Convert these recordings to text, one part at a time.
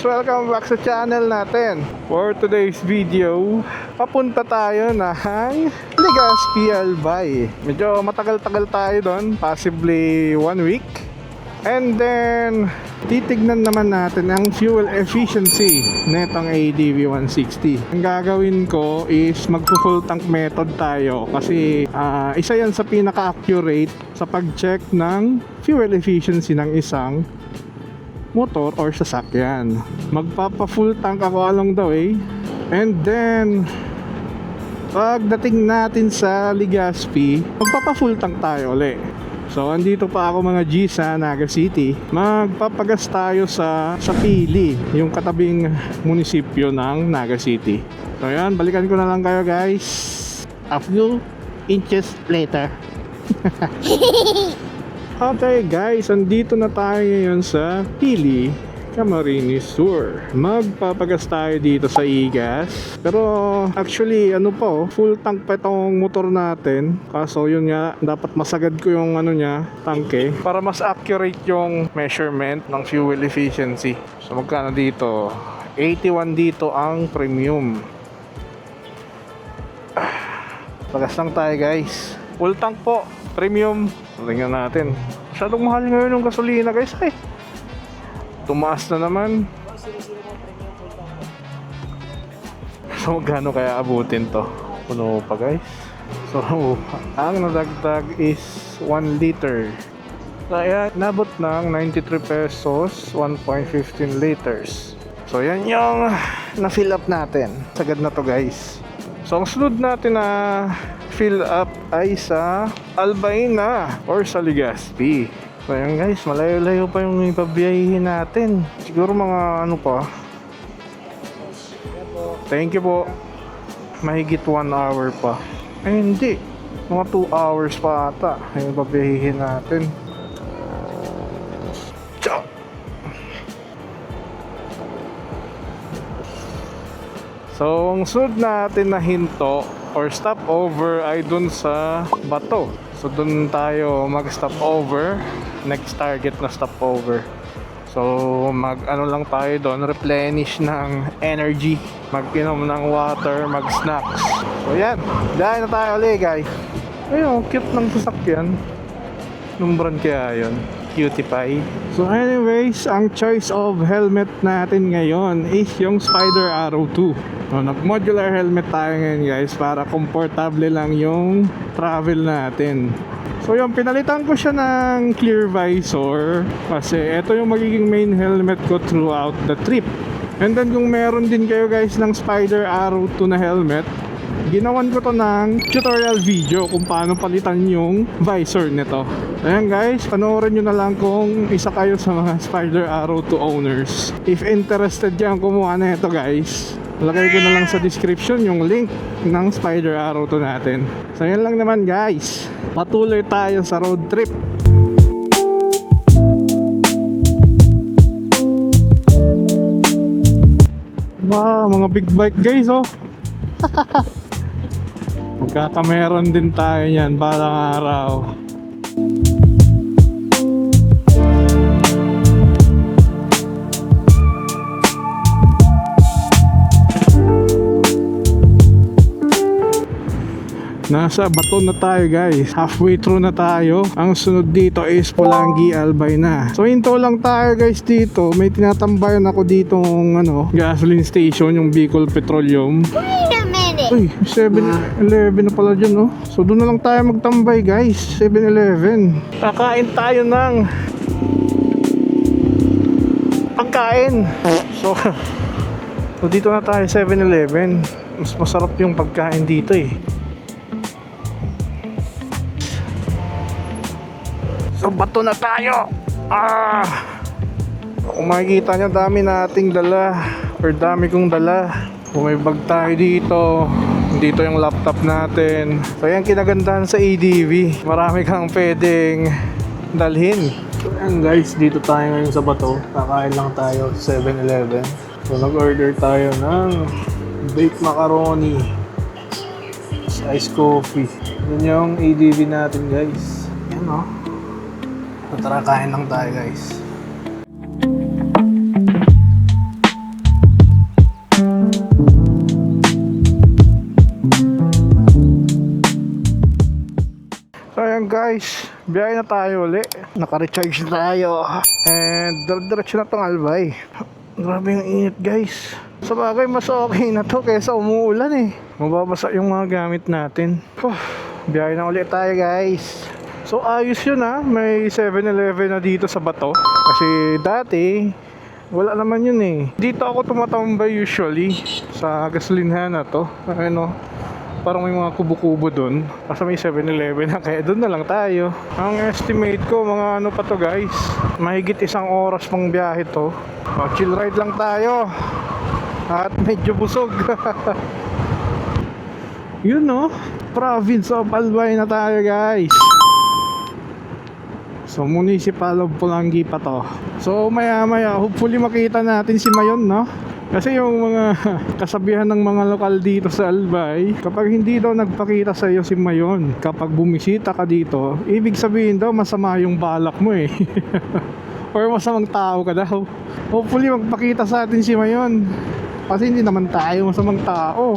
Welcome back sa channel natin. For today's video, papunta tayo ng Legazpi, Albay. Medyo matagal-tagal tayo doon, possibly 1 week. And then, titignan naman natin ang fuel efficiency netong ADV 160. Ang gagawin ko is magpo-full tank method tayo kasi isa yan sa pinaka-accurate sa pag-check ng fuel efficiency ng isang motor or sasakyan. Magpapa-full tank ako along the way. And then, pagdating natin sa Legazpi, magpapa-full tank tayo ulit. So, andito pa ako mga G sa Naga City. Magpapagas tayo sa Pili, yung katabing munisipyo ng Naga City. So, yan. Balikan ko na lang kayo, guys. A few inches later. Okay, guys. Andito na tayo ngayon sa Pili, Camarines Sur. Magpapagas tayo dito sa Igas. Pero actually full tank pa itong motor natin. Kaso yun nga, dapat masagad ko yung tanke para mas accurate yung measurement ng fuel efficiency. So magkano dito? 81 dito ang premium. Pagas lang tayo, guys. Full tank po, premium. Tingnan natin. Masyadong mahal ngayon yung gasolina, guys. Ay, tumaas na naman. So, gaano kaya abutin to? Puno pa, guys. So, ang nadagdag is 1 liter. Kaya, nabot ng 93 pesos, 1.15 liters. So, yan yung na-fill up natin. Sagad na to, guys. So, ang sunod natin na fill up ay sa Albay na or sa Legazpi. So yan, guys, malayo-layo pa yung ipabiyahin natin. Siguro mga pa. Thank you po. Mahigit 1 hour pa. Ay hindi, mga 2 hours pa ata yung ipabiyahin natin. Ciao. So ang sunod natin na hinto or stopover ay dun sa Bato. So dun tayo mag-stopover. Next target na stopover. So lang tayo dun, replenish ng energy, mag-inom ng water, mag-snacks. So yan, dahil na tayo ulit, guys. Ayun, cute ng sasakyan. Nung brand kaya yun, Cutie Pie. So anyways, ang choice of helmet natin ngayon is yung Spider Arrow 2. So, nag-modular helmet tayo ngayon, guys, para komportable lang yung travel natin. So yung pinalitan ko siya ng clear visor kasi ito yung magiging main helmet ko throughout the trip. And then kung meron din kayo, guys, ng Spider Arrow 2 na helmet, ginawan ko to ng tutorial video kung paano palitan yung visor nito. Ayan, guys, panoorin nyo na lang kung isa kayo sa mga Spider Arrow 2 owners. If interested yan kumuha na ito, guys, lagay ko na lang sa description yung link ng Spider Arrow 2 natin. So yan lang naman, guys. Patuloy tayo sa road trip. Wow, mga big bike, guys, oh. Magkakameron din tayo yan balang araw. Nasa Bato na tayo, guys. Halfway through na tayo. Ang sunod dito is Pulangi, Albay na. So hinto lang tayo, guys, dito. May tinatambayan ako dito ng gasoline station, yung Bicol Petroleum. Wait a minute. Uy, 7-Eleven na pala dyan, no? So doon na lang tayo magtambay, guys. 7-Eleven. Kakain tayo ng pagkain. So dito na tayo, 7-Eleven. Mas masarap yung pagkain dito, eh. So Bato na tayo. Kung makikita nyo, dami nating dala or dami kong dala. Kung may bag tayo dito yung laptop natin. So yan kinagandahan sa ADV, marami kang pwedeng dalhin. So yan, guys, dito tayo ngayon sa Bato. Kakain lang tayo sa 7-Eleven. So nag-order tayo ng baked macaroni, iced coffee. Yan yung ADV natin, guys. Yan, oh. So, tara, kain lang tayo, guys. biyahe na tayo uli. Naka-recharge na tayo. And diretso na tong Albay. Grabe yung init guys. Sa bagay mas okay na to kaysa umuulan eh. Mababasa yung mga gamit natin. Biyahe na ulit tayo guys. So ayos yun ha. May 7-Eleven na dito sa Bato. Kasi dati wala naman yun eh. Dito ako tumatambay usually sa gasolinahan na to. Ano, parang may mga kubo-kubo dun. Kasi may 7-Eleven na, kaya dun na lang tayo. Ang estimate ko, mga ano pa to guys, mahigit 1 oras pang biyahe to. Chill ride lang tayo. At medyo busog. Yun no, province of Albay na tayo guys. So municipal of Pulangi pa to. So maya maya hopefully makita natin si Mayon no. Kasi yung mga kasabihan ng mga lokal dito sa Albay, kapag hindi daw nagpakita sa iyo si Mayon kapag bumisita ka dito, ibig sabihin daw masama yung balak mo eh. Or masamang tao ka daw. Hopefully magpakita sa atin si Mayon. Kasi hindi naman tayo masamang tao.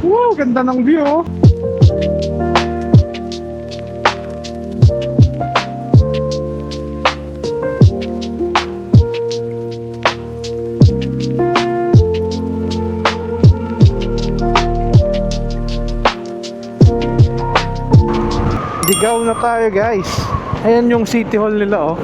Wow, ganda ng view oh. Ligaw na tayo guys. Ayan yung City Hall nila oh.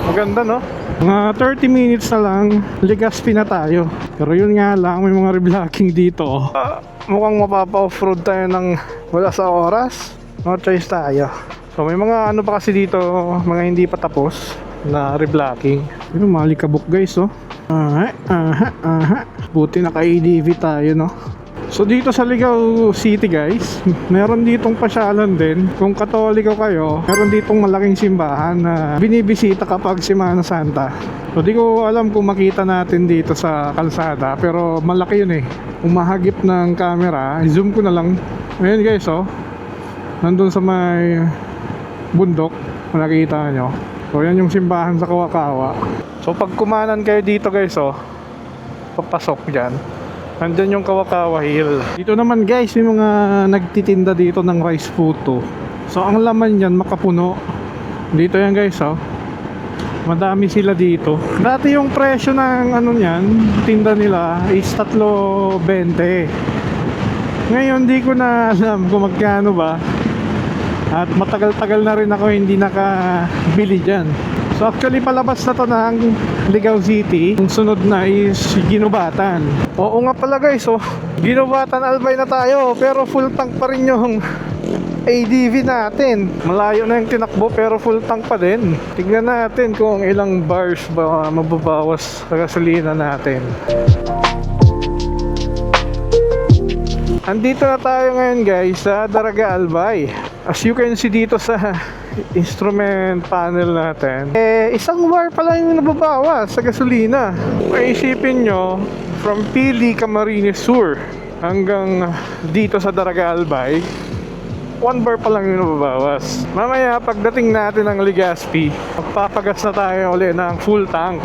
Maganda no? Mga 30 minutes na lang, Legazpi na tayo. Pero yun nga lang, may mga reblocking dito oh. Mukhang mapapa-offroad tayo ng wala sa oras. No choice tayo. So may mga ano pa kasi dito, mga hindi pa tapos na reblocking. Pero malikabok guys oh. Buti naka-ADV tayo no. So dito sa Ligao City guys, meron ditong pasyalan din. Kung Katoliko kayo, meron ditong malaking simbahan na binibisita kapag Semana Santa. So di ko alam kung makita natin dito sa kalsada, pero malaki yun eh. Umahagip ng camera, zoom ko na lang. Ayan guys oh, nandun sa may bundok, nakikita nyo. So yan yung simbahan sa Kawakawa. So pag kumanan kayo dito guys oh, papasok dyan, nandyan yung Kawakawa Hill. Dito naman guys, may mga nagtitinda dito ng rice puto. So ang laman yan makapuno. Dito yan guys oh, madami sila dito. Dati yung presyo ng ano niyan, tinda nila is 3.20. Ngayon di ko na alam kung magkano ba. At matagal-tagal na rin ako hindi nakabili dyan. So actually palabas na to ng Ligao City. Yung sunod na is Ginubatan. Oo nga pala guys oh, Ginubatan Albay na tayo. Pero full tank pa rin yung ADV natin. Malayo na yung tinakbo pero full tank pa din. Tignan natin kung ilang bars ba mababawas sa gasolina natin. Andito na tayo ngayon guys sa Daraga Albay. As you can see dito sa instrument panel natin, 1 bar pa lang yung nababawas sa gasolina. Maisipin nyo, from Pili, Camarines Sur hanggang dito sa Daraga Albay, 1 bar pa lang yung nababawas. Mamaya pagdating natin ng Legazpi, magpapagas na tayo ulit ng full tank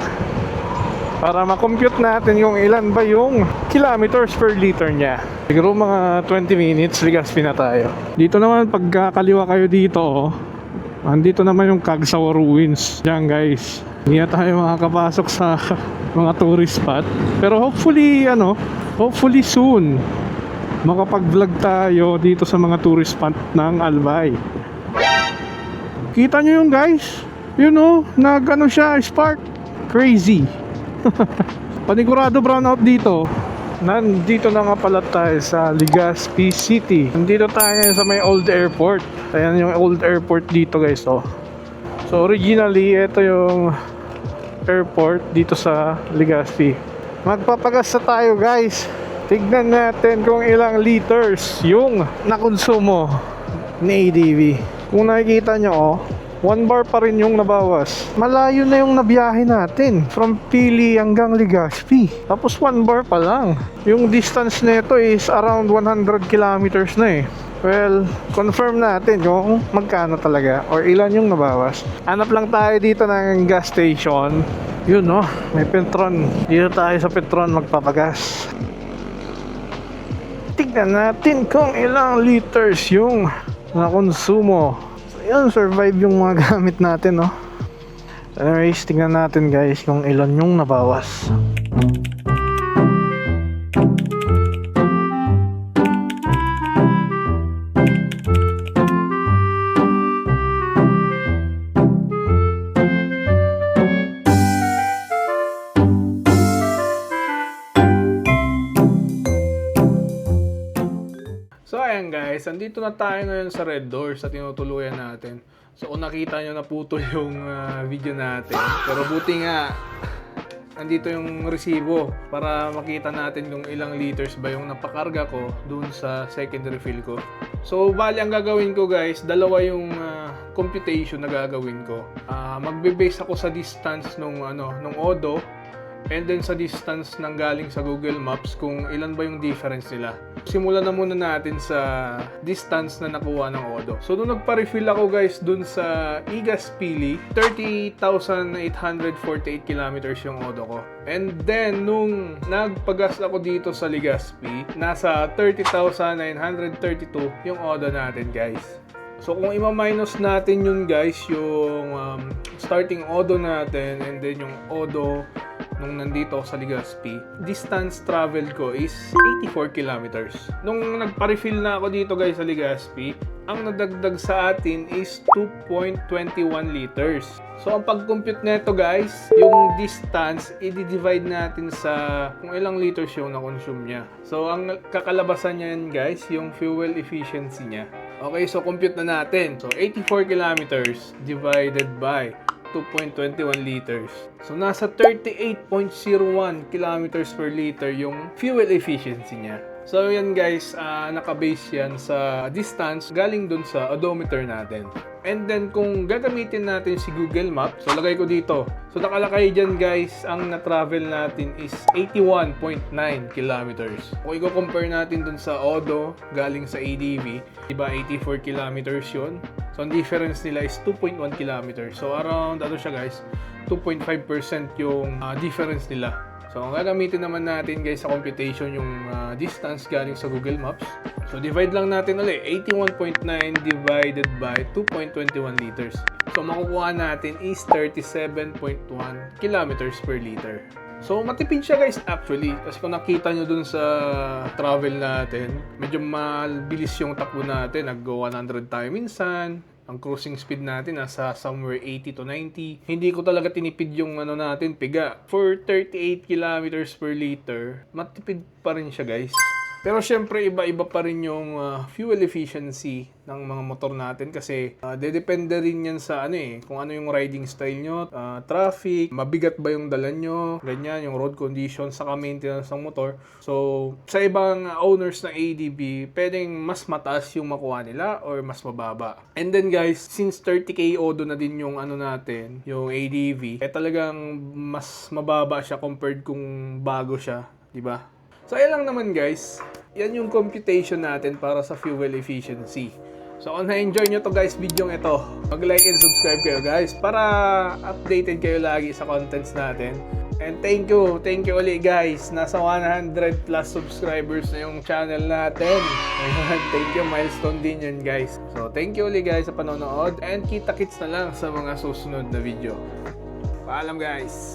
para makompute natin yung ilan ba yung kilometers per liter niya. Siguro mga 20 minutes, Legazpi na tayo. Dito naman pagkakaliwa kayo dito oh, andito naman yung Cagsawa Ruins. Diyan guys, hindi na tayo makakapasok sa mga tourist spot. Pero hopefully soon makapag-vlog tayo dito sa mga tourist spot ng Albay. Kita nyo yung guys, yun oh, nag-ano siya, spark. Crazy. Panigurado brownout dito. Nandito na nga pala tayo sa Legazpi City. Nandito tayo ngayon sa may old airport. Ayan yung old airport dito guys oh. So originally ito yung airport dito sa Legazpi. Magpapagas na tayo guys. Tignan natin kung ilang liters yung nakonsumo ni ADV. Kung nakikita nyo oh, 1 bar pa rin yung nabawas. Malayo na yung nabiyahe natin from Pili hanggang Legazpi. Tapos 1 bar pa lang. Yung distance nito is around 100 kilometers na eh. Well, confirm natin kung magkano talaga or ilan yung nabawas. Hanap lang tayo dito ng gas station. Yun no, may Petron. Dito tayo sa Petron magpapagas. tignan natin kung ilang liters yung nakonsumo. So yun, survive yung mga gamit natin, no? Anyways, tignan natin guys kung ilan yung nabawas. So ayan guys, andito na tayo ngayon sa Red Doors sa tinutuluyan natin. So kung nakita nyo, naputol yung video natin. Pero buti nga, andito yung resibo para makita natin kung ilang liters ba yung napakarga ko dun sa second refill ko. So bali ang gagawin ko guys, dalawa yung computation na gagawin ko. Magbe-base ako sa distance nung Odo, and then sa distance ng galing sa Google Maps kung ilan ba yung difference nila. Simulan na muna natin sa distance na nakuha ng Odo. So nung nagpa-refill ako guys dun sa Igas-Pili, 30,848 kilometers yung Odo ko. And then nung nagpagas ako dito sa Legazpi, nasa 30,932 yung Odo natin guys. So kung ima-minus natin yun guys, yung starting Odo natin and then yung Odo nung nandito sa Legazpi, distance travel ko is 84 kilometers. Nung nagpa-refill na ako dito guys sa Legazpi, ang nadagdag sa atin is 2.21 liters. So ang pag-compute nito guys, yung distance i-divide natin sa kung ilang liters yung na-consume niya. So ang kakalabasan niyan guys, yung fuel efficiency niya. Okay, so compute na natin. So 84 kilometers divided by 2.21 liters. So nasa 38.01 kilometers per liter yung fuel efficiency niya. So yan guys, naka-base yan sa distance galing dun sa odometer natin. And then kung gagamitin natin si Google Maps, so lagay ko dito. So nakalakay dyan guys, ang na-travel natin is 81.9 kilometers. Kung i-compare natin dun sa Odo galing sa ADV, diba 84 kilometers yun? So ang difference nila is 2.1 kilometers. So around siya guys, 2.5% yung difference nila. So ang gagamitin naman natin guys sa computation yung distance galing sa Google Maps. So divide lang natin ulit, 81.9 divided by 2.21 liters. So makukuha natin is 37.1 kilometers per liter. So matipid siya guys actually, kasi kung nakita nyo dun sa travel natin, medyo mabilis yung takbo natin, nag-go 100 tayo minsan. Ang cruising speed natin nasa somewhere 80 to 90. Hindi ko talaga tinipid yung natin, piga. For 38 kilometers per liter, matipid pa rin siya guys. Pero syempre iba-iba pa rin yung fuel efficiency ng mga motor natin kasi dedepende rin yan sa kung ano yung riding style nyo, traffic, mabigat ba yung dala nyo, ganyan, yung road condition, saka maintenance ng motor. So, sa ibang owners ng ADB, pwedeng mas mataas yung makuha nila or mas mababa. And then guys, since 30k Odo na din yung natin, yung ADV, talagang mas mababa siya compared kung bago siya, di ba? So, ayan lang naman guys. Yan yung computation natin para sa fuel efficiency. So, kung na-enjoy nyo to guys, video ito, mag-like and subscribe kayo guys para updated kayo lagi sa contents natin. And thank you ulit guys. Nasa 100 plus subscribers na yung channel natin. Thank you, milestone din yun guys. So, thank you ulit guys sa panonood and kita-kits na lang sa mga susunod na video. Paalam guys!